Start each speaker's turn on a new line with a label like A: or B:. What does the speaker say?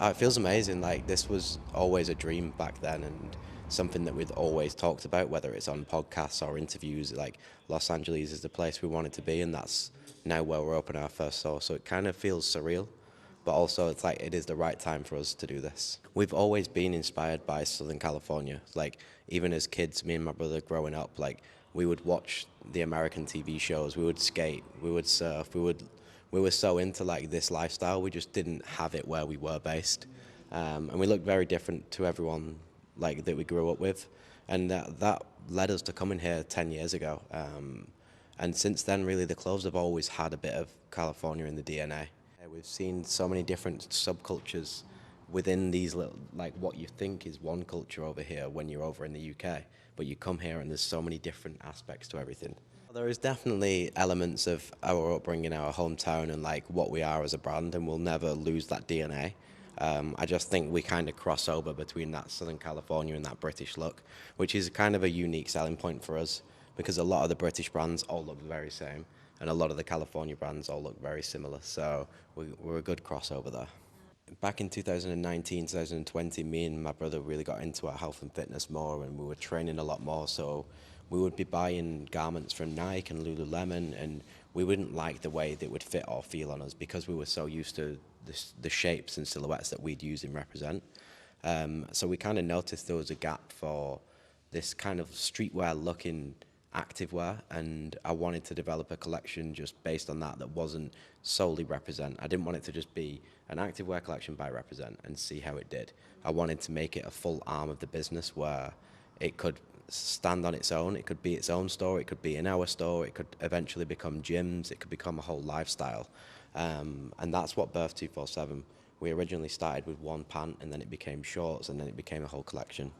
A: It feels amazing. Like, this was always a dream back then, and something that we'd always talked about, whether it's on podcasts or interviews. Like, Los Angeles is the place we wanted to be, and that's now where we're opening our first store. So it kind of feels surreal, but also it's like it is the right time for us to do this. We've always been inspired by Southern California. Like, even as kids, me and my brother growing up, like, we would watch the American TV shows, we would skate, we would surf, we were so into like this lifestyle, we just didn't have it where we were based. And we looked very different to everyone like that we grew up with. And that led us to coming here 10 years ago. And since then, really, the clothes have always had a bit of California in the DNA. We've seen so many different subcultures within these little, like what you think is one culture over here when you're over in the UK, but you come here and there's so many different aspects to everything. There is definitely elements of our upbringing, our hometown, and like what we are as a brand, and we'll never lose that DNA. I just think we kind of cross over between that Southern California and that British look, which is kind of a unique selling point for us because a lot of the British brands all look the very same, and a lot of the California brands all look very similar. So we're a good crossover there. Back in 2019, 2020, me and my brother really got into our health and fitness more, and we were training a lot more. So we would be buying garments from Nike and Lululemon, and we wouldn't like the way they would fit or feel on us because we were so used to the shapes and silhouettes that we'd use and represent. So we kind of noticed there was a gap for this kind of streetwear looking activewear, and I wanted to develop a collection just based on that wasn't solely Represent. I didn't want it to just be an activewear collection by Represent and see how it did. I wanted to make it a full arm of the business where it could stand on its own. It could be its own store, it could be in our store, it could eventually become gyms, it could become a whole lifestyle. And that's what birthed 247. We originally started with one pant, and then it became shorts, and then it became a whole collection.